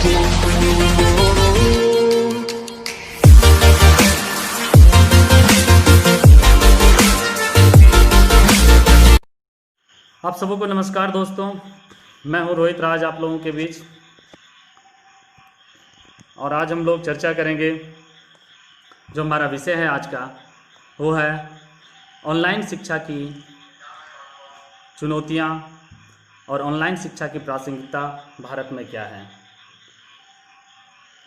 आप सबों को नमस्कार दोस्तों, मैं हूं रोहित राज आप लोगों के बीच। और आज हम लोग चर्चा करेंगे, जो हमारा विषय है आज का, वो है ऑनलाइन शिक्षा की चुनौतियां और ऑनलाइन शिक्षा की प्रासंगिकता भारत में क्या है।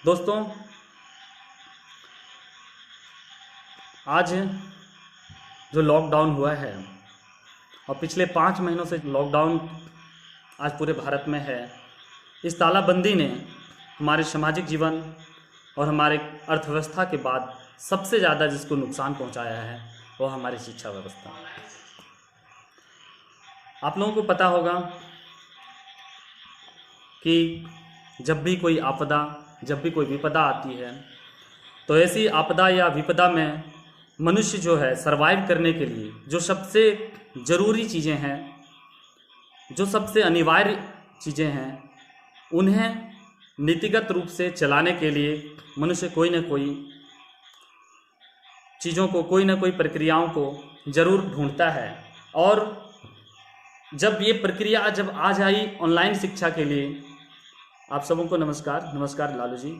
दोस्तों, आज जो लॉकडाउन हुआ है और पिछले 5 महीनों से लॉकडाउन आज पूरे भारत में है, इस तालाबंदी ने हमारे सामाजिक जीवन और हमारे अर्थव्यवस्था के बाद सबसे ज़्यादा जिसको नुकसान पहुंचाया है वो हमारी शिक्षा व्यवस्था। आप लोगों को पता होगा कि जब भी कोई आपदा, जब भी कोई विपदा आती है, तो ऐसी आपदा या विपदा में मनुष्य जो है सरवाइव करने के लिए जो सबसे ज़रूरी चीज़ें हैं, जो सबसे अनिवार्य चीज़ें हैं, उन्हें नीतिगत रूप से चलाने के लिए मनुष्य कोई ना कोई चीज़ों को, कोई ना कोई प्रक्रियाओं को ज़रूर ढूंढता है। और जब ये प्रक्रिया जब आज आई ऑनलाइन शिक्षा के लिए, आप सबों को नमस्कार लालू जी,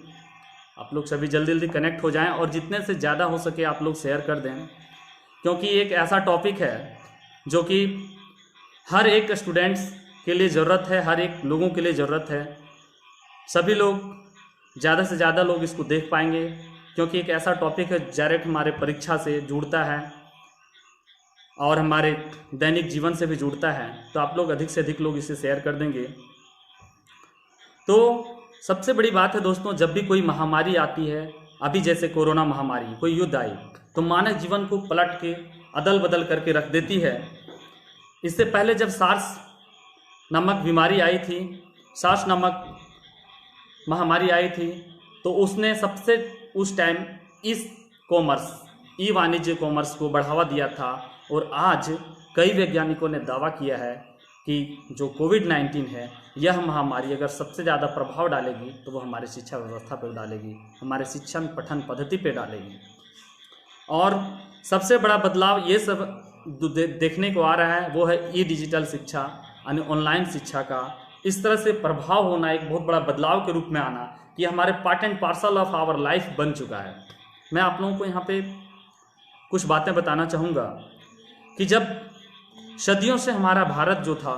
आप लोग सभी जल्दी जल्दी कनेक्ट हो जाएं और जितने से ज़्यादा हो सके आप लोग शेयर कर दें, क्योंकि एक ऐसा टॉपिक है जो कि हर एक स्टूडेंट्स के लिए ज़रूरत है, हर एक लोगों के लिए ज़रूरत है। सभी लोग, ज़्यादा से ज़्यादा लोग इसको देख पाएंगे, क्योंकि एक ऐसा टॉपिक है डायरेक्ट हमारे परीक्षा से जुड़ता है और हमारे दैनिक जीवन से भी जुड़ता है। तो आप लोग अधिक से अधिक लोग इसे शेयर कर देंगे। तो सबसे बड़ी बात है दोस्तों, जब भी कोई महामारी आती है, अभी जैसे कोरोना महामारी, कोई युद्ध आई, तो मानव जीवन को पलट के अदल बदल करके रख देती है। इससे पहले जब सार्स नामक बीमारी आई थी, सार्स नामक महामारी आई थी, तो उसने सबसे उस टाइम इस कॉमर्स, ई वाणिज्य कॉमर्स को बढ़ावा दिया था। और आज कई वैज्ञानिकों ने दावा किया है कि जो कोविड-19 है, यह महामारी अगर सबसे ज़्यादा प्रभाव डालेगी तो वो हमारी शिक्षा व्यवस्था पर डालेगी, हमारे शिक्षण पठन पद्धति पे डालेगी। और सबसे बड़ा बदलाव ये सब देखने को आ रहा है, वो है ई डिजिटल शिक्षा, यानी ऑनलाइन शिक्षा का इस तरह से प्रभाव होना, एक बहुत बड़ा बदलाव के रूप में आना, कि हमारे part and parcel of our life बन चुका है। मैं आप लोगों को यहाँ पे कुछ बातें बताना चाहूँगा कि जब सदियों से हमारा भारत जो था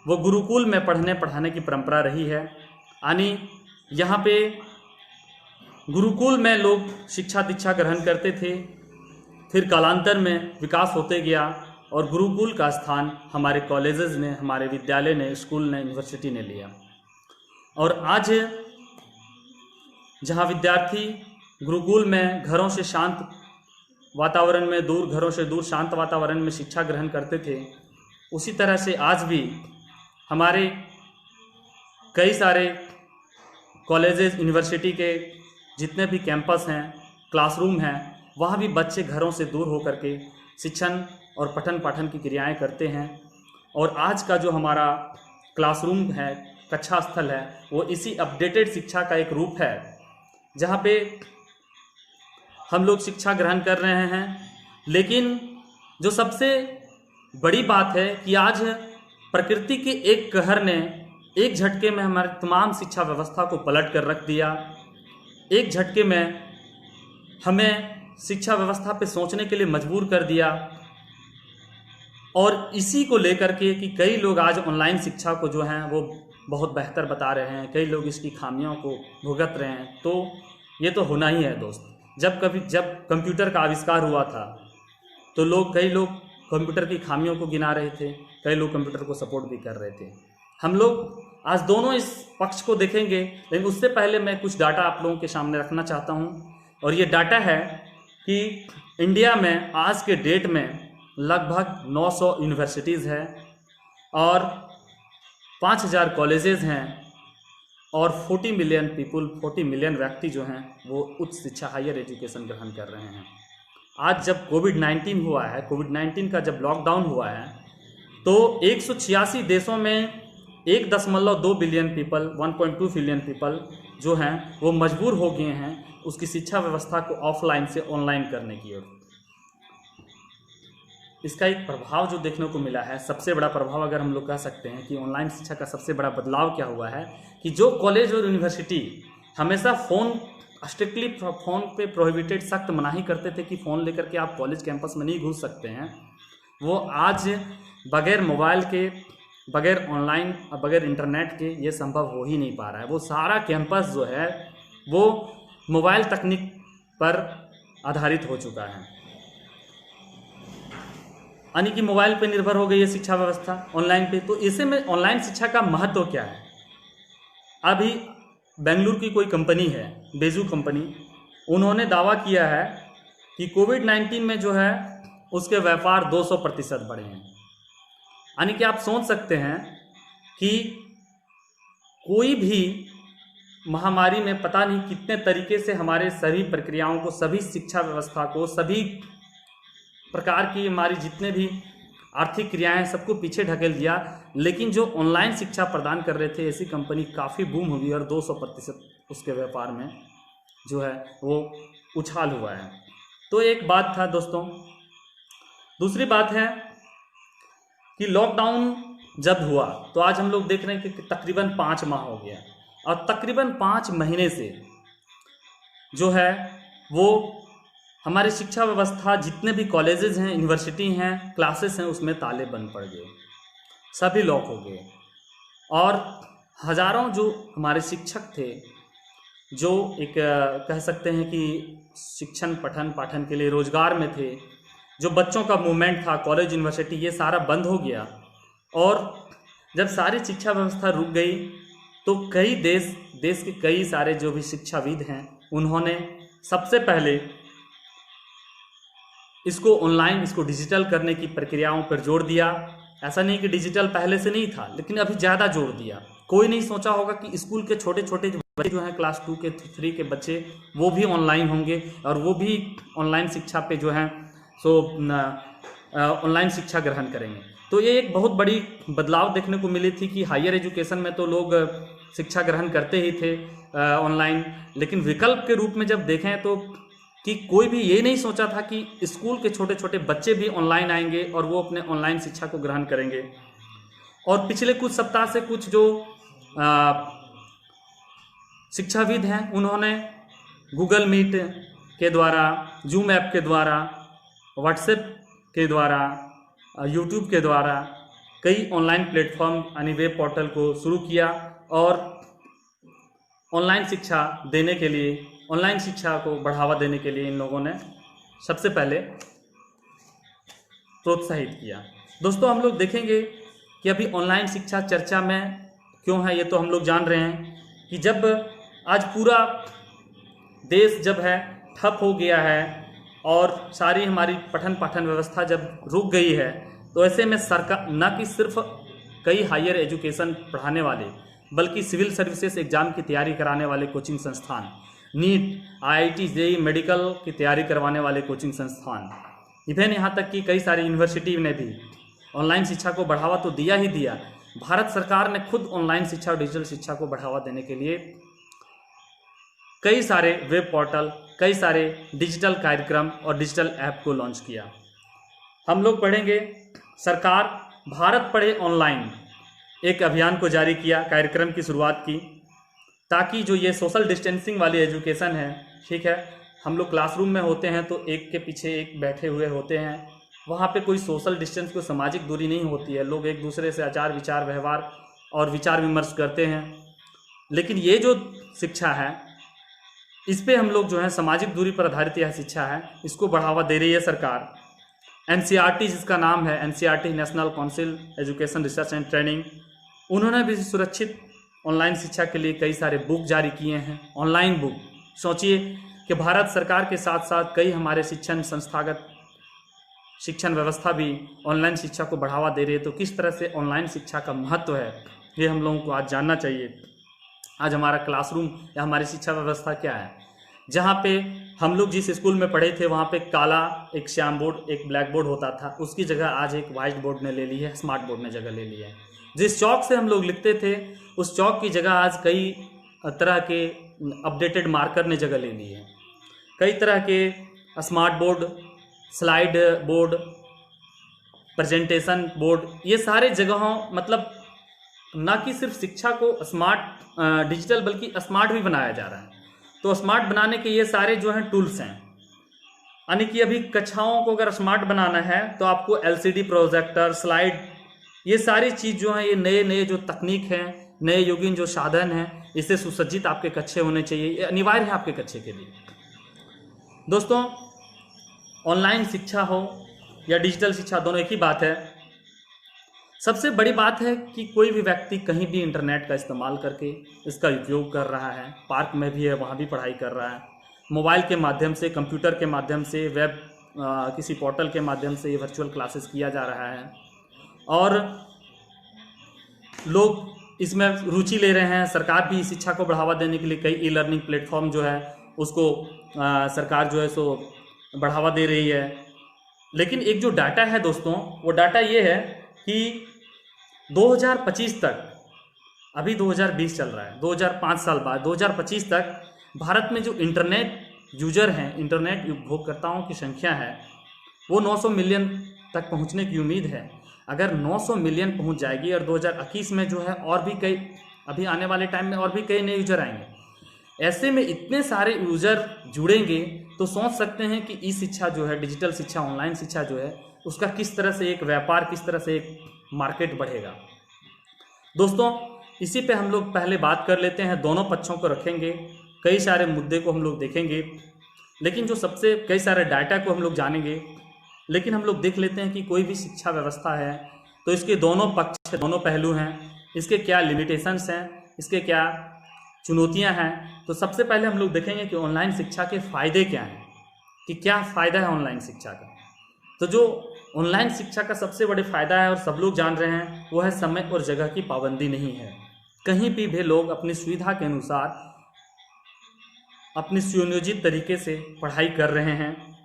वो गुरुकुल में पढ़ने पढ़ाने की परंपरा रही है, यानी यहाँ पे गुरुकुल में लोग शिक्षा दीक्षा ग्रहण करते थे। फिर कालांतर में विकास होते गया और गुरुकुल का स्थान हमारे कॉलेजेस ने, हमारे विद्यालय ने, स्कूल ने, यूनिवर्सिटी ने लिया। और आज जहाँ विद्यार्थी गुरुकुल में घरों से शांत वातावरण में दूर, घरों से दूर शांत वातावरण में शिक्षा ग्रहण करते थे, उसी तरह से आज भी हमारे कई सारे कॉलेजेस, यूनिवर्सिटी के जितने भी कैंपस हैं, क्लासरूम हैं, वहाँ भी बच्चे घरों से दूर होकर के शिक्षण और पठन पाठन की क्रियाएं करते हैं। और आज का जो हमारा क्लासरूम है, कक्षा स्थल है, वो इसी अपडेटेड शिक्षा का एक रूप है, जहाँ पे हम लोग शिक्षा ग्रहण कर रहे हैं। लेकिन जो सबसे बड़ी बात है कि आज प्रकृति के एक कहर ने एक झटके में हमारे तमाम शिक्षा व्यवस्था को पलट कर रख दिया। एक झटके में हमें शिक्षा व्यवस्था पे सोचने के लिए मजबूर कर दिया। और इसी को लेकर के कि कई लोग आज ऑनलाइन शिक्षा को जो हैं वो बहुत बेहतर बता रहे हैं, कई लोग इसकी खामियों को भुगत रहे हैं। तो ये तो होना ही है दोस्त। जब कंप्यूटर का आविष्कार हुआ था तो कई लोग कंप्यूटर की खामियों को गिना रहे थे, कई लोग कंप्यूटर को सपोर्ट भी कर रहे थे। हम लोग आज दोनों इस पक्ष को देखेंगे, लेकिन उससे पहले मैं कुछ डाटा आप लोगों के सामने रखना चाहता हूँ। और ये डाटा है कि इंडिया में आज के डेट में लगभग 900 यूनिवर्सिटीज़ हैं और 5000 कॉलेजेस हैं और 40 मिलियन व्यक्ति जो हैं वो उच्च शिक्षा, हायर एजुकेशन ग्रहण कर रहे हैं। आज जब कोविड-19 हुआ है, कोविड-19 का जब लॉकडाउन हुआ है, तो 186 देशों में 1.2 बिलियन पीपल, 1.2 बिलियन पीपल जो हैं वो मजबूर हो गए हैं उसकी शिक्षा व्यवस्था को ऑफलाइन से ऑनलाइन करने की ओर। इसका एक प्रभाव जो देखने को मिला है, सबसे बड़ा प्रभाव अगर हम लोग कह सकते हैं कि ऑनलाइन शिक्षा का सबसे बड़ा बदलाव क्या हुआ है कि जो कॉलेज और यूनिवर्सिटी हमेशा फ़ोन स्ट्रिक्टली फ़ोन पे प्रोहिबिटेड, सख्त मनाही करते थे कि फ़ोन लेकर के आप कॉलेज कैंपस में नहीं घुस सकते हैं, वो आज बगैर मोबाइल के, बगैर ऑनलाइन, बगैर इंटरनेट के ये संभव हो ही नहीं पा रहा है। वो सारा कैंपस जो है वो मोबाइल तकनीक पर आधारित हो चुका है, यानी कि मोबाइल पे निर्भर हो गई है शिक्षा व्यवस्था ऑनलाइन पे। तो इसे में ऑनलाइन शिक्षा का महत्व क्या है? अभी बेंगलुरु की कोई कंपनी है, बेजू कंपनी, उन्होंने दावा किया है कि कोविड-19 में जो है उसके व्यापार 200% बढ़े हैं। यानी कि आप सोच सकते हैं कि कोई भी महामारी में पता नहीं कितने तरीके से हमारे सभी प्रक्रियाओं को, सभी शिक्षा व्यवस्था को, सभी प्रकार की हमारी जितने भी आर्थिक क्रियाएं सबको पीछे ढकेल दिया, लेकिन जो ऑनलाइन शिक्षा प्रदान कर रहे थे ऐसी कंपनी काफ़ी बूम हुई और 200% उसके व्यापार में जो है वो उछाल हुआ है। तो एक बात था दोस्तों। दूसरी बात है कि लॉकडाउन जब हुआ तो आज हम लोग देख रहे हैं कि तकरीबन 5 माह हो गया और तकरीबन 5 महीने से जो है वो हमारी शिक्षा व्यवस्था, जितने भी कॉलेजेस हैं, यूनिवर्सिटी हैं, क्लासेस हैं, उसमें ताले बंद पड़ गए, सभी लॉक हो गए। और हज़ारों जो हमारे शिक्षक थे, जो एक कह सकते हैं कि शिक्षण पठन पाठन के लिए रोजगार में थे, जो बच्चों का मूवमेंट था, कॉलेज यूनिवर्सिटी, ये सारा बंद हो गया। और जब सारी शिक्षा व्यवस्था रुक गई तो कई देश के कई सारे जो भी शिक्षाविद हैं उन्होंने सबसे पहले इसको ऑनलाइन, इसको डिजिटल करने की प्रक्रियाओं पर जोर दिया। ऐसा नहीं कि डिजिटल पहले से नहीं था, लेकिन अभी ज़्यादा जोर दिया। कोई नहीं सोचा होगा कि स्कूल के छोटे छोटे बच्चे जो हैं, क्लास 2 के 3 के बच्चे, वो भी ऑनलाइन होंगे और वो भी ऑनलाइन शिक्षा पे जो हैं सो ऑनलाइन शिक्षा ग्रहण करेंगे। तो ये एक बहुत बड़ी बदलाव देखने को मिली थी कि हायर एजुकेशन में तो लोग शिक्षा ग्रहण करते ही थे ऑनलाइन, लेकिन विकल्प के रूप में जब देखें तो कि कोई भी ये नहीं सोचा था कि स्कूल के छोटे छोटे बच्चे भी ऑनलाइन आएंगे और वो अपने ऑनलाइन शिक्षा को ग्रहण करेंगे। और पिछले कुछ सप्ताह से कुछ जो शिक्षाविद हैं उन्होंने गूगल मीट के द्वारा, जूम ऐप के द्वारा, व्हाट्सएप के द्वारा, यूट्यूब के द्वारा कई ऑनलाइन प्लेटफॉर्म यानी वेब पोर्टल को शुरू किया और ऑनलाइन शिक्षा देने के लिए, ऑनलाइन शिक्षा को बढ़ावा देने के लिए इन लोगों ने सबसे पहले प्रोत्साहित किया। दोस्तों, हम लोग देखेंगे कि अभी ऑनलाइन शिक्षा चर्चा में क्यों है, ये तो हम लोग जान रहे हैं कि जब आज पूरा देश जब है ठप हो गया है और सारी हमारी पठन पाठन व्यवस्था जब रुक गई है, तो ऐसे में सरकार न कि सिर्फ कई हायर एजुकेशन पढ़ाने वाले, बल्कि सिविल सर्विसेज एग्जाम की तैयारी कराने वाले कोचिंग संस्थान, नीट, IIT, JEE मेडिकल की तैयारी करवाने वाले कोचिंग संस्थान, इवन यहाँ तक कि कई सारी यूनिवर्सिटी ने भी ऑनलाइन शिक्षा को बढ़ावा तो दिया ही दिया। भारत सरकार ने खुद ऑनलाइन शिक्षा और डिजिटल शिक्षा को बढ़ावा देने के लिए कई सारे वेब पोर्टल, कई सारे डिजिटल कार्यक्रम और डिजिटल ऐप को लॉन्च किया। हम लोग पढ़ेंगे, सरकार भारत पढ़े ऑनलाइन एक अभियान को जारी किया, कार्यक्रम की शुरुआत की, ताकि जो ये सोशल डिस्टेंसिंग वाली एजुकेशन है, ठीक है, हम लोग क्लासरूम में होते हैं तो एक के पीछे एक बैठे हुए होते हैं, वहाँ पे कोई सोशल डिस्टेंस, कोई सामाजिक दूरी नहीं होती है, लोग एक दूसरे से आचार विचार, व्यवहार और विचार विमर्श करते हैं। लेकिन ये जो शिक्षा है, इस पे हम लोग जो है सामाजिक दूरी पर आधारित यह शिक्षा है, इसको बढ़ावा दे रही है सरकार। NCERT जिसका नाम है, NCERT national council education research and training, उन्होंने भी सुरक्षित ऑनलाइन शिक्षा के लिए कई सारे बुक जारी किए हैं, ऑनलाइन बुक। सोचिए कि भारत सरकार के साथ साथ कई हमारे शिक्षण संस्थागत शिक्षण व्यवस्था भी ऑनलाइन शिक्षा को बढ़ावा दे रही है। तो किस तरह से ऑनलाइन शिक्षा का महत्व है, ये हम लोगों को आज जानना चाहिए। आज हमारा क्लासरूम या हमारी शिक्षा व्यवस्था क्या है? जहाँ पे हम लोग जिस स्कूल में पढ़े थे वहाँ पे काला एक श्याम बोर्ड, एक ब्लैक बोर्ड होता था, उसकी जगह आज एक वाइट बोर्ड ने ले ली है, स्मार्ट बोर्ड ने जगह ले ली है। जिस चौक से हम लोग लिखते थे उस चौक की जगह आज कई तरह के अपडेटेड मार्कर ने जगह ले ली है। कई तरह के smart board, slide board, presentation board, ये सारे जगहों मतलब ना कि सिर्फ शिक्षा को स्मार्ट डिजिटल बल्कि स्मार्ट भी बनाया जा रहा है। तो स्मार्ट बनाने के ये सारे जो हैं टूल्स हैं, यानी कि अभी कक्षाओं को अगर स्मार्ट बनाना है तो आपको एलसीडी प्रोजेक्टर, स्लाइड, ये सारी चीज़ जो है, ये नए नए जो तकनीक हैं, नए युगीन जो साधन हैं, इससे सुसज्जित आपके कक्षे होने चाहिए। ये अनिवार्य है आपके कक्षे के लिए। दोस्तों, ऑनलाइन शिक्षा हो या डिजिटल शिक्षा, दोनों एक ही बात है। सबसे बड़ी बात है कि कोई भी व्यक्ति कहीं भी इंटरनेट का इस्तेमाल करके इसका उपयोग कर रहा है। पार्क में भी है, वहाँ भी पढ़ाई कर रहा है। मोबाइल के माध्यम से, कंप्यूटर के माध्यम से, वेब किसी पोर्टल के माध्यम से ये वर्चुअल क्लासेस किया जा रहा है और लोग इसमें रुचि ले रहे हैं। सरकार भी शिक्षा को बढ़ावा देने के लिए कई ई लर्निंग प्लेटफॉर्म जो है उसको सरकार जो है सो बढ़ावा दे रही है। लेकिन एक जो डाटा है दोस्तों, वो डाटा ये है कि 2025 तक, अभी 2020 चल रहा है, 2005 साल बाद 2025 तक भारत में जो इंटरनेट यूजर हैं, इंटरनेट उपभोगकर्ताओं की संख्या है, वो 900 मिलियन तक पहुंचने की उम्मीद है। अगर 900 मिलियन पहुंच जाएगी और 2021 में जो है और भी कई, अभी आने वाले टाइम में और भी कई नए यूजर आएंगे, ऐसे में इतने सारे यूजर जुड़ेंगे तो सोच सकते हैं कि ई शिक्षा जो है, डिजिटल शिक्षा, ऑनलाइन शिक्षा जो है, उसका किस तरह से एक व्यापार, किस तरह से एक मार्केट बढ़ेगा। दोस्तों, इसी पे हम लोग पहले बात कर लेते हैं, दोनों पक्षों को रखेंगे, कई सारे मुद्दे को हम लोग देखेंगे, लेकिन जो सबसे कई सारे डाटा को हम लोग जानेंगे। लेकिन हम लोग देख लेते हैं कि कोई भी शिक्षा व्यवस्था है तो इसके दोनों पक्ष, दोनों पहलू हैं, इसके क्या लिमिटेशंस हैं, इसके क्या चुनौतियां हैं। तो सबसे पहले हम लोग देखेंगे कि ऑनलाइन शिक्षा के फ़ायदे क्या हैं, कि क्या फ़ायदा है ऑनलाइन शिक्षा का। तो जो ऑनलाइन शिक्षा का सबसे बड़े फ़ायदा है और सब लोग जान रहे हैं, वो है समय और जगह की पाबंदी नहीं है। कहीं भी लोग अपनी सुविधा के अनुसार अपनी सुनियोजित तरीके से पढ़ाई कर रहे हैं,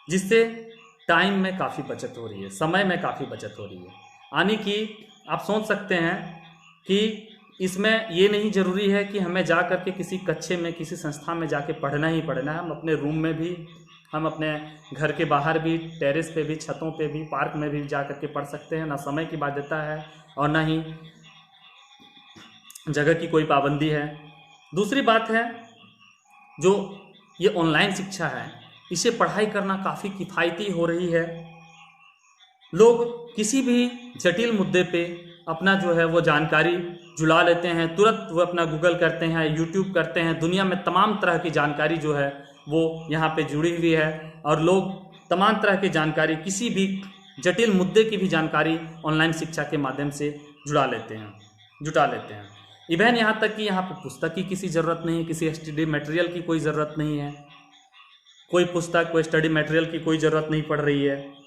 जिससे टाइम में काफ़ी बचत हो रही है, समय में काफ़ी बचत हो रही है। यानी कि आप सोच सकते हैं कि इसमें ये नहीं ज़रूरी है कि हमें जा कर के किसी कक्षे में, किसी संस्था में जाके पढ़ना ही पढ़ना है। हम अपने रूम में भी, हम अपने घर के बाहर भी, टेरेस पे भी, छतों पे भी, पार्क में भी जा कर के पढ़ सकते हैं। ना समय की बाध्यता है और ना ही जगह की कोई पाबंदी है। दूसरी बात है, जो ये ऑनलाइन शिक्षा है, इसे पढ़ाई करना काफ़ी किफ़ायती हो रही है। लोग किसी भी जटिल मुद्दे पे अपना जो है वो जानकारी जुला लेते हैं, तुरंत वो अपना गूगल करते हैं, यूट्यूब करते हैं। दुनिया में तमाम तरह की जानकारी जो है वो यहाँ पे जुड़ी हुई है और लोग तमाम तरह की जानकारी, किसी भी जटिल मुद्दे की भी जानकारी ऑनलाइन शिक्षा के माध्यम से जुटा लेते हैं। इवन यहाँ तक कि यहाँ पे पुस्तक की किसी ज़रूरत नहीं है, किसी स्टडी मटेरियल की कोई ज़रूरत नहीं है, कोई पुस्तक, कोई स्टडी मटेरियल की कोई ज़रूरत नहीं पड़ रही है।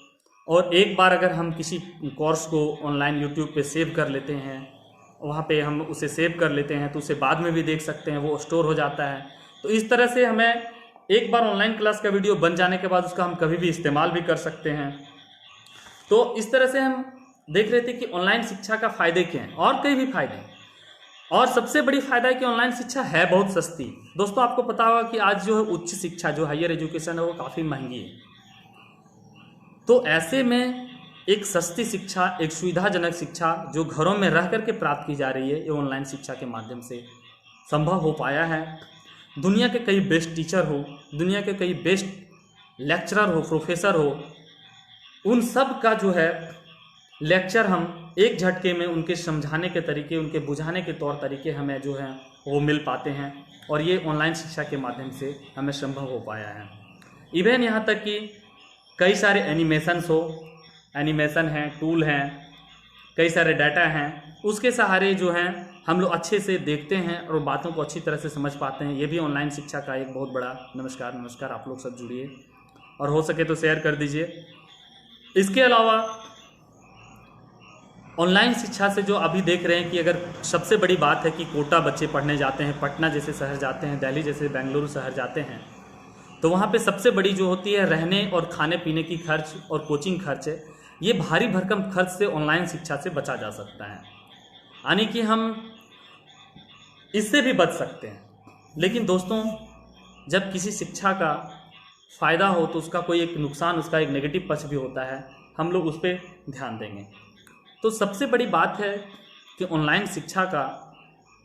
और एक बार अगर हम किसी कोर्स को ऑनलाइन यूट्यूब पे सेव कर लेते हैं, वहाँ पे हम उसे सेव कर लेते हैं, तो उसे बाद में भी देख सकते हैं, वो स्टोर हो जाता है। तो इस तरह से हमें एक बार ऑनलाइन क्लास का वीडियो बन जाने के बाद उसका हम कभी भी इस्तेमाल भी कर सकते हैं। तो इस तरह से हम देख रहे थे कि ऑनलाइन शिक्षा का फ़ायदे क्या हैं, और कई भी फायदे हैं। और सबसे बड़ी फायदा है कि ऑनलाइन शिक्षा है बहुत सस्ती। दोस्तों, आपको पता होगा कि आज जो है उच्च शिक्षा, जो हायर एजुकेशन है, वो काफ़ी महंगी है। तो ऐसे में एक सस्ती शिक्षा, एक सुविधाजनक शिक्षा जो घरों में रह करके प्राप्त की जा रही है, ये ऑनलाइन शिक्षा के माध्यम से संभव हो पाया है। दुनिया के कई बेस्ट टीचर हो, दुनिया के कई बेस्ट लेक्चरर हो, प्रोफेसर हो, उन सब का जो है लेक्चर हम एक झटके में, उनके समझाने के तरीके, उनके बुझाने के तौर तरीके हमें जो हैं वो मिल पाते हैं। और ये ऑनलाइन शिक्षा के माध्यम से हमें संभव हो पाया है। इवन यहाँ तक कि कई सारे एनिमेशन हैं, टूल हैं, कई सारे डाटा हैं, उसके सहारे जो हैं हम लोग अच्छे से देखते हैं और बातों को अच्छी तरह से समझ पाते हैं। ये भी ऑनलाइन शिक्षा का एक बहुत बड़ा नमस्कार। आप लोग सब जुड़िए और हो सके तो शेयर कर दीजिए। इसके अलावा ऑनलाइन शिक्षा से जो अभी देख रहे हैं कि अगर सबसे बड़ी बात है कि कोटा बच्चे पढ़ने जाते हैं, पटना जैसे शहर जाते हैं, दिल्ली जैसे बेंगलुरु शहर जाते हैं, तो वहाँ पे सबसे बड़ी जो होती है रहने और खाने पीने की खर्च और कोचिंग खर्च है, ये भारी भरकम खर्च से ऑनलाइन शिक्षा से बचा जा सकता है, यानी कि हम इससे भी बच सकते हैं। लेकिन दोस्तों, जब किसी शिक्षा का फ़ायदा हो तो उसका कोई एक नुकसान, उसका एक नेगेटिव पक्ष भी होता है, हम लोग उस पर ध्यान देंगे। तो सबसे बड़ी बात है कि ऑनलाइन शिक्षा का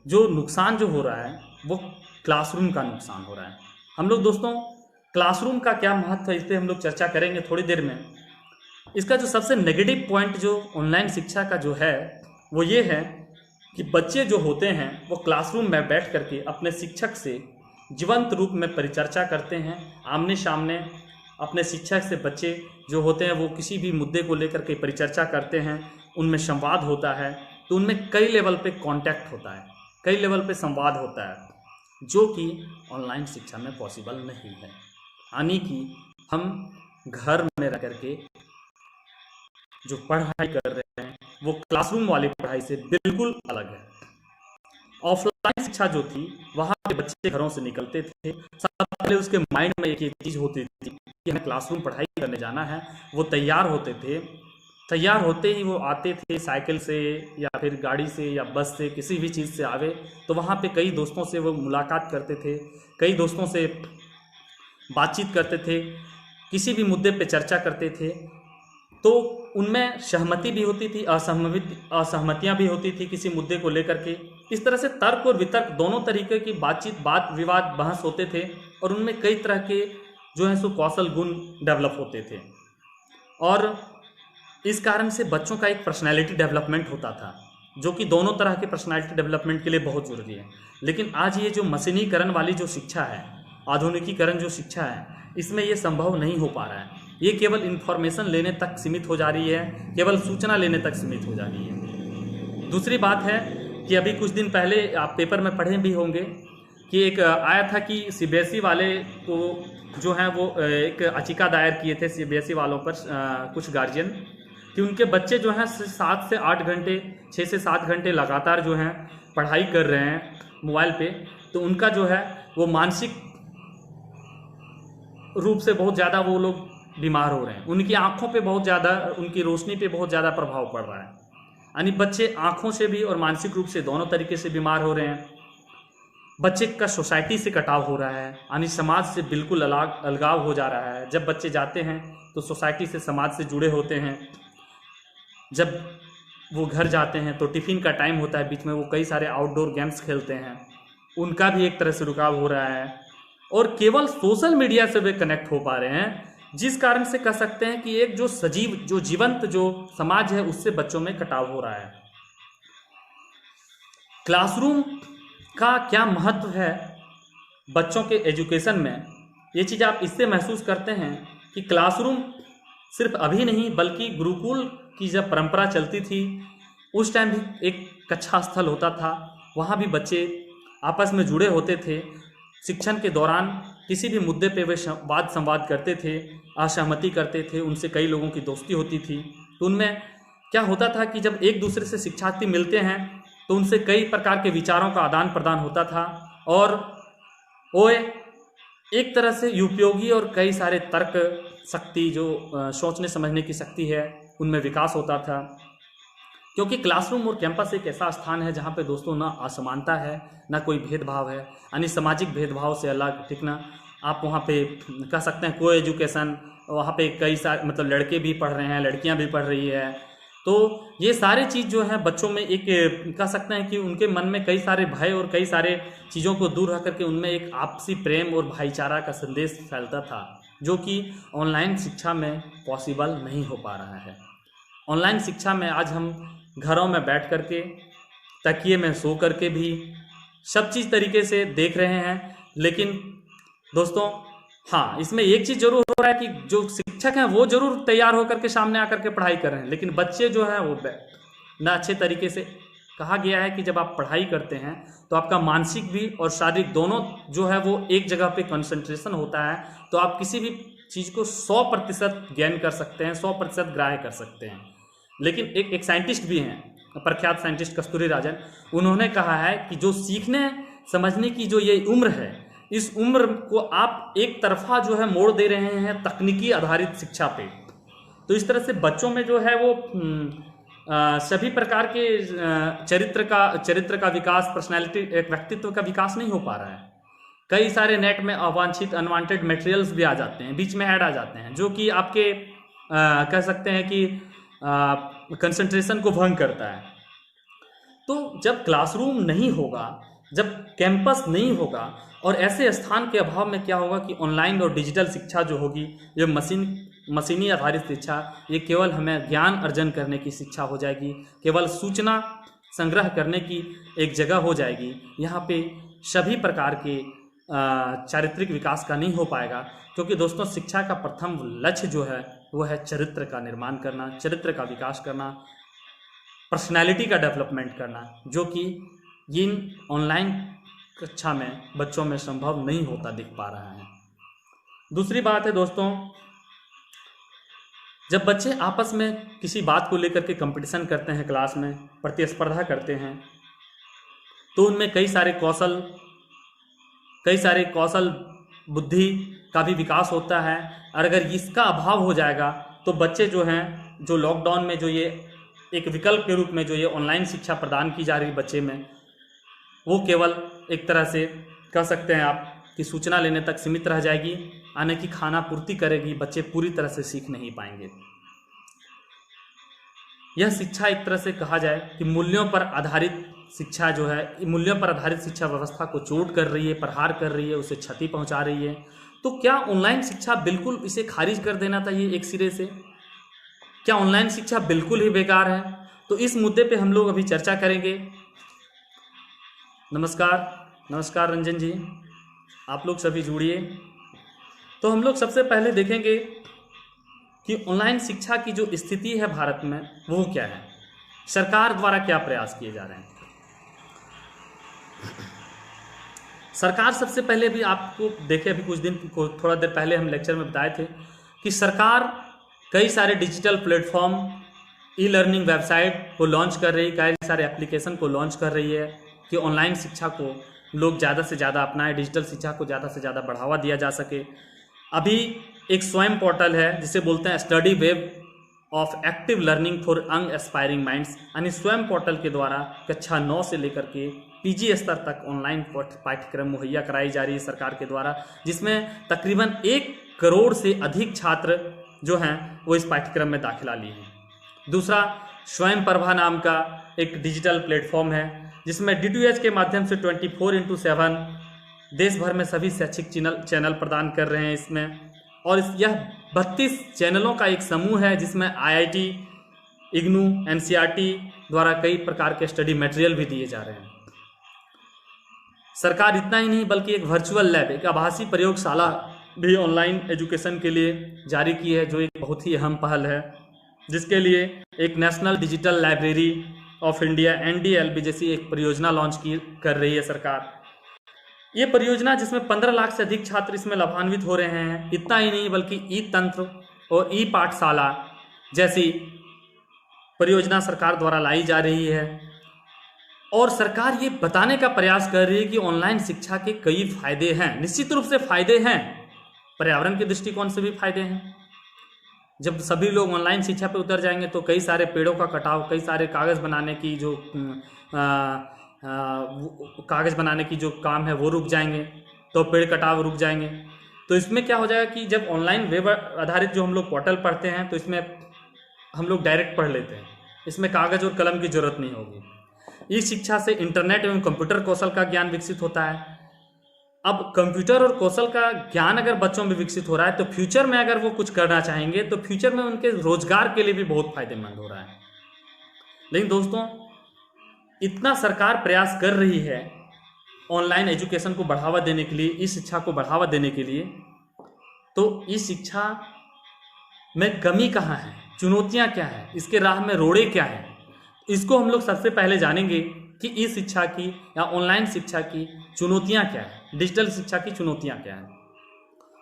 जो नुकसान जो हो रहा है वो क्लासरूम का नुकसान हो रहा है। हम लोग दोस्तों क्लासरूम का क्या महत्व है इस पर हम लोग चर्चा करेंगे थोड़ी देर में। इसका जो सबसे नेगेटिव पॉइंट जो ऑनलाइन शिक्षा का जो है वो ये है कि बच्चे जो होते हैं वो क्लासरूम में बैठ करके अपने शिक्षक से जीवंत रूप में परिचर्चा करते हैं, आमने सामने अपने शिक्षक से बच्चे जो होते हैं वो किसी भी मुद्दे को लेकर के परिचर्चा करते हैं, उनमें संवाद होता है। तो उनमें कई लेवल पे कांटेक्ट होता है, कई लेवल पे संवाद होता है, जो कि ऑनलाइन शिक्षा में पॉसिबल नहीं है। यानी कि हम घर में रह करके जो पढ़ाई कर रहे हैं वो क्लासरूम वाली पढ़ाई से बिल्कुल अलग है। ऑफलाइन शिक्षा जो थी वहाँ पे बच्चे घरों से निकलते थे, सबसे पहले उसके माइंड में एक चीज़ होती थी कि हमें क्लासरूम पढ़ाई करने जाना है। वो तैयार होते थे, तैयार होते ही वो आते थे साइकिल से या फिर गाड़ी से या बस से, किसी भी चीज़ से आवे तो वहाँ पे कई दोस्तों से वो मुलाकात करते थे, कई दोस्तों से बातचीत करते थे, किसी भी मुद्दे पे चर्चा करते थे। तो उनमें सहमति भी होती थी, असहमतियाँ भी होती थी किसी मुद्दे को लेकर के। इस तरह से तर्क और वितर्क दोनों तरीके की बातचीत, वाद विवाद, बहस होते थे और उनमें कई तरह के जो है सो कौशल गुण डेवलप होते थे। और इस कारण से बच्चों का एक पर्सनैलिटी डेवलपमेंट होता था, जो कि दोनों तरह के पर्सनैलिटी डेवलपमेंट के लिए बहुत ज़रूरी है। लेकिन आज ये जो मशीनीकरण वाली जो शिक्षा है, आधुनिकीकरण जो शिक्षा है, इसमें ये संभव नहीं हो पा रहा है। ये केवल इन्फॉर्मेशन लेने तक सीमित हो जा रही है, केवल सूचना लेने तक सीमित हो जा रही है। दूसरी बात है कि अभी कुछ दिन पहले आप पेपर में पढ़े भी होंगे कि एक आया था कि सीबीएसई वाले को जो है वो एक याचिका दायर किए थे सीबीएसई वालों पर कुछ गार्जियन, कि उनके बच्चे जो हैं 7 से 8 घंटे, 6 से 7 घंटे लगातार जो हैं पढ़ाई कर रहे हैं मोबाइल पे, तो उनका जो है वो मानसिक रूप से बहुत ज़्यादा वो लोग बीमार हो रहे हैं, उनकी आंखों पे बहुत ज़्यादा, उनकी रोशनी पे बहुत ज़्यादा प्रभाव पड़ रहा है। यानी बच्चे आंखों से भी और मानसिक रूप से दोनों तरीके से बीमार हो रहे हैं। बच्चे का सोसाइटी से कटाव हो रहा है, यानी समाज से बिल्कुल अलगाव हो जा रहा है। जब बच्चे जाते हैं तो सोसाइटी से, समाज से जुड़े होते हैं। जब वो घर जाते हैं तो टिफ़िन का टाइम होता है, बीच में वो कई सारे आउटडोर गेम्स खेलते हैं, उनका भी एक तरह से रुकाव हो रहा है। और केवल सोशल मीडिया से वे कनेक्ट हो पा रहे हैं, जिस कारण से कह सकते हैं कि एक जो सजीव, जो जीवंत जो समाज है, उससे बच्चों में कटाव हो रहा है। क्लासरूम का क्या महत्व है बच्चों के एजुकेशन में, ये चीज़ आप इससे महसूस करते हैं कि क्लासरूम सिर्फ अभी नहीं बल्कि गुरुकुल की जब परंपरा चलती थी उस टाइम भी एक कक्षा स्थल होता था, वहाँ भी बच्चे आपस में जुड़े होते थे। शिक्षण के दौरान किसी भी मुद्दे पे वे वाद संवाद करते थे, असहमति करते थे, उनसे कई लोगों की दोस्ती होती थी। तो उनमें क्या होता था कि जब एक दूसरे से शिक्षार्थी मिलते हैं तो उनसे कई प्रकार के विचारों का आदान प्रदान होता था और वो एक तरह से उपयोगी और कई सारे तर्क शक्ति, जो सोचने समझने की शक्ति है, उनमें विकास होता था। क्योंकि क्लासरूम और कैंपस एक ऐसा स्थान है जहाँ पे दोस्तों ना असमानता है, ना कोई भेदभाव है, यानी सामाजिक भेदभाव से अलग, ठीक ना। आप वहाँ पे कह सकते हैं को एजुकेशन, वहाँ पे कई सारे मतलब लड़के भी पढ़ रहे हैं, लड़कियाँ भी पढ़ रही है। तो ये सारी चीज़ जो है बच्चों में एक कह सकते हैं कि उनके मन में कई सारे भय और कई सारे चीज़ों को दूर रख करके उनमें एक आपसी प्रेम और भाईचारा का संदेश फैलता था, जो कि ऑनलाइन शिक्षा में पॉसिबल नहीं हो पा रहा है। ऑनलाइन शिक्षा में आज हम घरों में बैठ करके, तकिए में सो करके भी सब चीज़ तरीके से देख रहे हैं। लेकिन दोस्तों हाँ, इसमें एक चीज़ जरूर हो रहा है कि जो शिक्षक हैं वो जरूर तैयार होकर के सामने आकर के पढ़ाई कर रहे हैं, लेकिन बच्चे जो हैं वो ना अच्छे तरीके से। कहा गया है कि जब आप पढ़ाई करते हैं तो आपका मानसिक भी और शारीरिक दोनों जो है वो एक जगह पे कंसंट्रेशन होता है, तो आप किसी भी चीज़ को 100% ज्ञान कर सकते हैं, 100% ग्राह्य कर सकते हैं। लेकिन एक साइंटिस्ट भी हैं, प्रख्यात साइंटिस्ट कस्तूरीराजन, उन्होंने कहा है कि जो सीखने समझने की जो ये उम्र है, इस उम्र को आप एक तरफा जो है मोड़ दे रहे हैं तकनीकी आधारित शिक्षा पे। तो इस तरह से बच्चों में जो है वो सभी प्रकार के चरित्र का विकास, पर्सनैलिटी, एक व्यक्तित्व का विकास नहीं हो पा रहा है। कई सारे नेट में अवांछित अनवांटेड मटेरियल्स भी आ जाते हैं, बीच में ऐड आ जाते हैं, जो कि आपके कह सकते हैं कि कंसंट्रेशन को भंग करता है। तो जब क्लासरूम नहीं होगा, जब कैंपस नहीं होगा, और ऐसे स्थान के अभाव में क्या होगा कि ऑनलाइन और डिजिटल शिक्षा जो होगी, ये मशीनी आधारित शिक्षा, ये केवल हमें ज्ञान अर्जन करने की शिक्षा हो जाएगी, केवल सूचना संग्रह करने की एक जगह हो जाएगी। यहाँ पे सभी प्रकार के चारित्रिक विकास का नहीं हो पाएगा, क्योंकि दोस्तों शिक्षा का प्रथम लक्ष्य जो है वो है चरित्र का निर्माण करना, चरित्र का विकास करना, पर्सनैलिटी का डेवलपमेंट करना, जो कि इन ऑनलाइन कक्षा में बच्चों में संभव नहीं होता दिख पा रहा है। दूसरी बात है दोस्तों, जब बच्चे आपस में किसी बात को लेकर के कंपटीशन करते हैं, क्लास में प्रतिस्पर्धा करते हैं, तो उनमें कई सारे कौशल बुद्धि का भी विकास होता है। और अगर इसका अभाव हो जाएगा तो बच्चे जो हैं, जो लॉकडाउन में जो ये एक विकल्प के रूप में जो ये ऑनलाइन शिक्षा प्रदान की जा रही बच्चे में, वो केवल एक तरह से कह सकते हैं आप कि सूचना लेने तक सीमित रह जाएगी, आने की खाना पूर्ति करेगी, बच्चे पूरी तरह से सीख नहीं पाएंगे। यह शिक्षा एक तरह से कहा जाए कि मूल्यों पर आधारित शिक्षा जो है, मूल्यों पर आधारित शिक्षा व्यवस्था को चोट कर रही है, प्रहार कर रही है, उसे क्षति पहुंचा रही है। तो क्या ऑनलाइन शिक्षा बिल्कुल इसे खारिज कर देना चाहिए एक सिरे से? क्या ऑनलाइन शिक्षा बिल्कुल ही बेकार है? तो इस मुद्दे पे हम लोग अभी चर्चा करेंगे। नमस्कार रंजन जी, आप लोग सभी जुड़िए। तो हम लोग सबसे पहले देखेंगे कि ऑनलाइन शिक्षा की जो स्थिति है भारत में वो क्या है, सरकार द्वारा क्या प्रयास किए जा रहे हैं। सरकार सबसे पहले भी आपको देखे, अभी कुछ दिन को थोड़ा देर पहले हम लेक्चर में बताए थे कि सरकार कई सारे digital platform, e learning website को लॉन्च कर रही है, कई सारे एप्लीकेशन को लॉन्च कर रही है कि ऑनलाइन शिक्षा को लोग ज़्यादा से ज़्यादा अपनाएं, डिजिटल शिक्षा को ज़्यादा से ज़्यादा बढ़ावा दिया जा सके। अभी एक स्वयं पोर्टल है जिसे बोलते हैं study web of active learning for young aspiring minds, यानी स्वयं पोर्टल के द्वारा कक्षा 9 से लेकर के पीजी स्तर तक ऑनलाइन पाठ्यक्रम मुहैया कराई जा रही है सरकार के द्वारा, जिसमें तकरीबन 1 करोड़ से अधिक छात्र जो हैं वो इस पाठ्यक्रम में दाखिला लिए हैं। दूसरा, स्वयं प्रभा नाम का एक डिजिटल प्लेटफॉर्म है जिसमें DTH के माध्यम से 24/7 देश भर में सभी शैक्षिक चैनल प्रदान कर रहे हैं इसमें, और यह 32 चैनलों का एक समूह है जिसमें IIT, IGNOU, NCERT द्वारा कई प्रकार के स्टडी मटेरियल भी दिए जा रहे हैं। सरकार इतना ही नहीं बल्कि एक वर्चुअल लैब, एक आभासी प्रयोगशाला भी ऑनलाइन एजुकेशन के लिए जारी की है, जो एक बहुत ही अहम पहल है, जिसके लिए एक national digital library of India NDLB जैसी एक परियोजना लॉन्च कर रही है सरकार। ये परियोजना जिसमें 15 लाख से अधिक छात्र इसमें लाभान्वित हो रहे हैं। इतना ही नहीं बल्कि ई तंत्र और ई पाठशाला जैसी परियोजना सरकार द्वारा लाई जा रही है, और सरकार ये बताने का प्रयास कर रही है कि ऑनलाइन शिक्षा के कई फायदे हैं। निश्चित रूप से फायदे हैं, पर्यावरण के दृष्टिकोण से भी फायदे हैं। जब सभी लोग ऑनलाइन शिक्षा पे उतर जाएंगे तो कई सारे पेड़ों का कटाव, कई सारे कागज़ बनाने की जो काम है वो रुक जाएंगे, तो पेड़ कटाव रुक जाएंगे। तो इसमें क्या हो जाएगा कि जब ऑनलाइन वेब आधारित जो हम लोग पोर्टल पढ़ते हैं तो इसमें हम लोग डायरेक्ट पढ़ लेते हैं, इसमें कागज़ और कलम की जरूरत नहीं होगी। इस शिक्षा से इंटरनेट एवं कंप्यूटर कौशल का ज्ञान विकसित होता है। अब कंप्यूटर और कौशल का ज्ञान अगर बच्चों में विकसित हो रहा है तो फ्यूचर में अगर वो कुछ करना चाहेंगे तो फ्यूचर में उनके रोजगार के लिए भी बहुत फायदेमंद हो रहा है। लेकिन दोस्तों, इतना सरकार प्रयास कर रही है ऑनलाइन एजुकेशन को बढ़ावा देने के लिए, इस शिक्षा को बढ़ावा देने के लिए, तो इस शिक्षा में कमी कहाँ है, चुनौतियाँ क्या हैं, इसके राह में रोड़े क्या हैं, इसको हम लोग सबसे पहले जानेंगे कि इस शिक्षा की या ऑनलाइन शिक्षा की चुनौतियाँ क्या है, डिजिटल शिक्षा की चुनौतियाँ क्या हैं।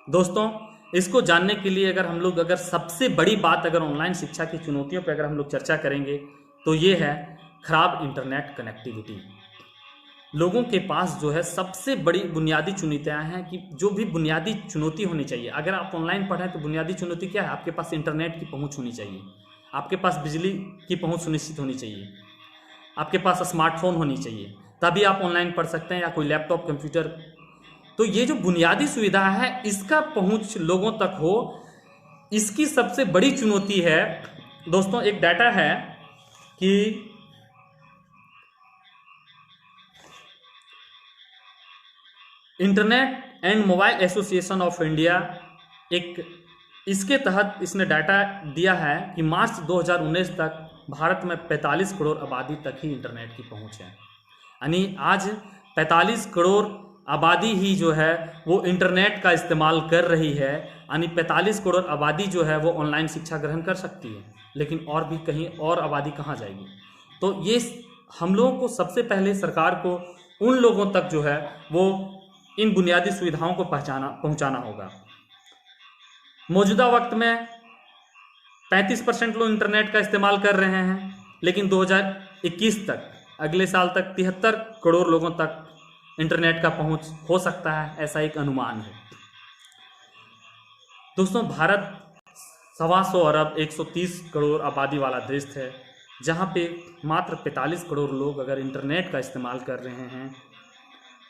दोस्तों, इसको जानने के लिए अगर सबसे बड़ी बात अगर ऑनलाइन शिक्षा की चुनौतियों पर अगर हम लोग चर्चा करेंगे तो ये है खराब इंटरनेट कनेक्टिविटी। लोगों के पास जो है सबसे बड़ी बुनियादी चुनौतियाँ हैं कि जो भी बुनियादी चुनौती होनी चाहिए। अगर आप ऑनलाइन पढ़ें तो बुनियादी चुनौती क्या है? आपके पास इंटरनेट की पहुंच होनी चाहिए, आपके पास बिजली की पहुंच सुनिश्चित होनी चाहिए, आपके पास स्मार्टफोन होनी चाहिए, तभी आप ऑनलाइन पढ़ सकते हैं, या कोई लैपटॉप कंप्यूटर। तो ये जो बुनियादी सुविधा है इसका पहुंच लोगों तक हो, इसकी सबसे बड़ी चुनौती है। दोस्तों एक डाटा है कि internet and mobile association of India, एक इसके तहत इसने डाटा दिया है कि मार्च 2019 तक भारत में 45 करोड़ आबादी तक ही इंटरनेट की पहुंच है। यानी आज 45 करोड़ आबादी ही जो है वो इंटरनेट का इस्तेमाल कर रही है। यानी 45 करोड़ आबादी जो है वो ऑनलाइन शिक्षा ग्रहण कर सकती है, लेकिन और भी कहीं और आबादी कहाँ जाएगी? तो ये हम लोगों को सबसे पहले सरकार को उन लोगों तक जो है वो इन बुनियादी सुविधाओं को पहुंचाना होगा। मौजूदा वक्त में 35% लोग इंटरनेट का इस्तेमाल कर रहे हैं, लेकिन 2021 तक, अगले साल तक 73 करोड़ लोगों तक इंटरनेट का पहुंच हो सकता है, ऐसा एक अनुमान है। दोस्तों भारत 125 अरब 130 करोड़ आबादी वाला देश है, जहां पे मात्र 45 करोड़ लोग अगर इंटरनेट का इस्तेमाल कर रहे हैं,